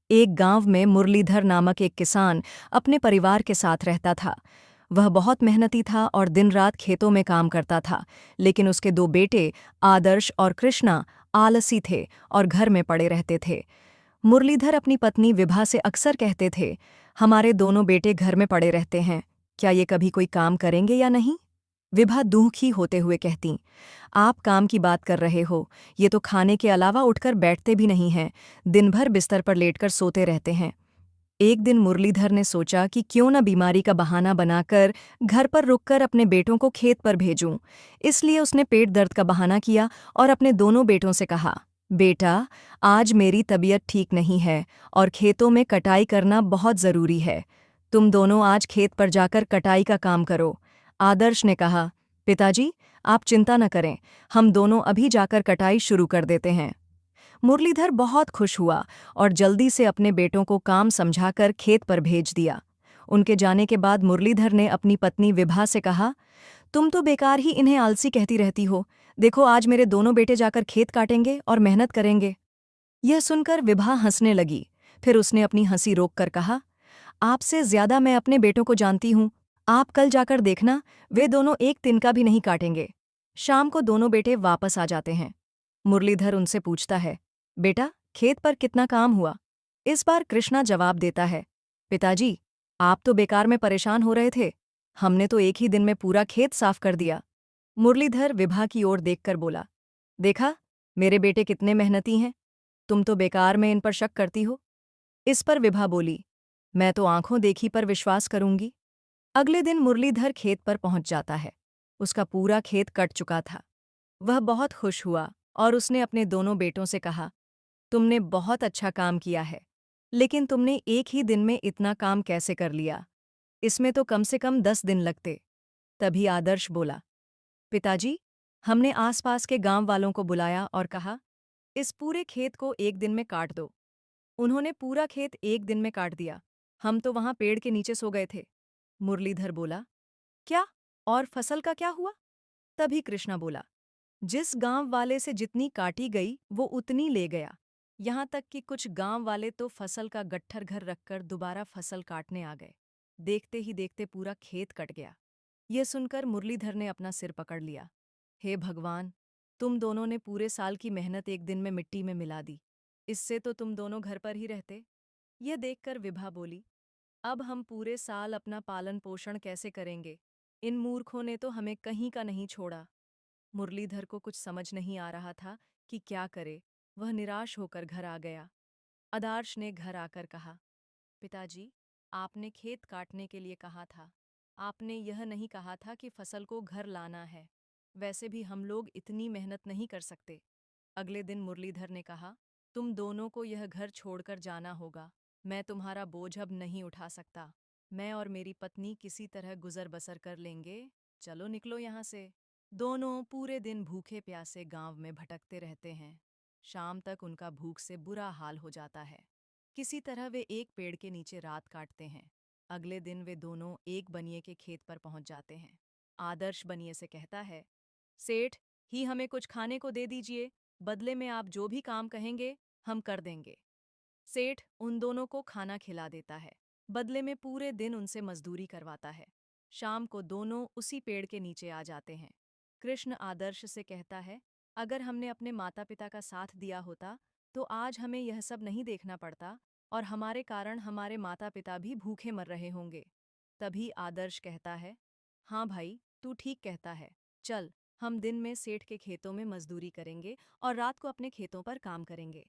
एक गांव में मुरलीधर नामक एक किसान अपने परिवार के साथ रहता था। वह बहुत मेहनती था और दिन रात खेतों में काम करता था। लेकिन उसके दो बेटे आदर्श और कृष्णा आलसी थे और घर में पड़े रहते थे। मुरलीधर अपनी पत्नी विभा से अक्सर कहते थे, हमारे दोनों बेटे घर में पड़े रहते हैं, क्या ये कभी कोई काम करेंगे या नहीं? विभा दुखी होते हुए कहती, आप काम की बात कर रहे हो, ये तो खाने के अलावा उठकर बैठते भी नहीं हैं, दिन भर बिस्तर पर लेटकर सोते रहते हैं। एक दिन मुरलीधर ने सोचा कि क्यों न बीमारी का बहाना बनाकर घर पर रुककर अपने बेटों को खेत पर भेजूं। इसलिए उसने पेट दर्द का बहाना किया और अपने दोनों बेटों से कहा, बेटा, आज मेरी तबीयत ठीक नहीं है और खेतों में कटाई करना बहुत ज़रूरी है। तुम दोनों आज खेत पर जाकर कटाई का काम करो। आदर्श ने कहा, पिताजी, आप चिंता न करें, हम दोनों अभी जाकर कटाई शुरू कर देते हैं। मुरलीधर बहुत खुश हुआ और जल्दी से अपने बेटों को काम समझाकर खेत पर भेज दिया। उनके जाने के बाद मुरलीधर ने अपनी पत्नी विभा से कहा, तुम तो बेकार ही इन्हें आलसी कहती रहती हो। देखो, आज मेरे दोनों बेटे जाकर खेत काटेंगे और मेहनत करेंगे। यह सुनकर विभा हंसने लगी। फिर उसने अपनी हंसी रोककर कहा, आपसे ज्यादा मैं अपने बेटों को जानती हूँ। आप कल जाकर देखना, वे दोनों एक तिनका भी नहीं काटेंगे। शाम को दोनों बेटे वापस आ जाते हैं। मुरलीधर उनसे पूछता है, बेटा, खेत पर कितना काम हुआ? इस बार कृष्णा जवाब देता है, पिताजी, आप तो बेकार में परेशान हो रहे थे, हमने तो एक ही दिन में पूरा खेत साफ कर दिया। मुरलीधर विभा की ओर देखकर बोला, देखा, मेरे बेटे कितने मेहनती हैं, तुम तो बेकार में इन पर शक करती हो। इस पर विभा बोली, मैं तो आंखों देखी पर विश्वास करूंगी। अगले दिन मुरलीधर खेत पर पहुंच जाता है। उसका पूरा खेत कट चुका था। वह बहुत खुश हुआ और उसने अपने दोनों बेटों से कहा, तुमने बहुत अच्छा काम किया है, लेकिन तुमने एक ही दिन में इतना काम कैसे कर लिया? इसमें तो कम से कम 10 दिन लगते। तभी आदर्श बोला, पिताजी, हमने आसपास के गांव वालों को बुलाया और कहा, इस पूरे खेत को एक दिन में काट दो। उन्होंने पूरा खेत एक दिन में काट दिया। हम तो वहां पेड़ के नीचे सो गए थे। मुरलीधर बोला, क्या? और फसल का क्या हुआ? तभी कृष्णा बोला, जिस गांव वाले से जितनी काटी गई वो उतनी ले गया। यहां तक कि कुछ गांव वाले तो फसल का गट्ठर घर रखकर दोबारा फसल काटने आ गए। देखते ही देखते पूरा खेत कट गया। यह सुनकर मुरलीधर ने अपना सिर पकड़ लिया। हे भगवान, तुम दोनों ने पूरे साल की मेहनत एक दिन में मिट्टी में मिला दी। इससे तो तुम दोनों घर पर ही रहते। यह देखकर विभा बोली, अब हम पूरे साल अपना पालन पोषण कैसे करेंगे? इन मूर्खों ने तो हमें कहीं का नहीं छोड़ा। मुरलीधर को कुछ समझ नहीं आ रहा था कि क्या करे। वह निराश होकर घर आ गया। आदर्श ने घर आकर कहा, पिताजी, आपने खेत काटने के लिए कहा था। आपने यह नहीं कहा था कि फसल को घर लाना है। वैसे भी हम लोग इतनी मेहनत नहीं कर सकते। अगले दिन मुरलीधर ने कहा, तुम दोनों को यह घर छोड़कर जाना होगा। मैं तुम्हारा बोझ अब नहीं उठा सकता। मैं और मेरी पत्नी किसी तरह गुजर बसर कर लेंगे। चलो निकलो यहाँ से। दोनों पूरे दिन भूखे प्यासे गांव में भटकते रहते हैं। शाम तक उनका भूख से बुरा हाल हो जाता है। किसी तरह वे एक पेड़ के नीचे रात काटते हैं। अगले दिन वे दोनों एक बनिए के खेत पर पहुंच जाते हैं। आदर्श बनिए से कहता है, सेठ ही हमें कुछ खाने को दे दीजिए, बदले में आप जो भी काम कहेंगे हम कर देंगे। सेठ उन दोनों को खाना खिला देता है। बदले में पूरे दिन उनसे मजदूरी करवाता है। शाम को दोनों उसी पेड़ के नीचे आ जाते हैं। कृष्ण आदर्श से कहता है, अगर हमने अपने माता पिता का साथ दिया होता तो आज हमें यह सब नहीं देखना पड़ता और हमारे कारण हमारे माता पिता भी भूखे मर रहे होंगे। तभी आदर्श कहता है, हाँ भाई, तू ठीक कहता है। चल, हम दिन में सेठ के खेतों में मजदूरी करेंगे और रात को अपने खेतों पर काम करेंगे।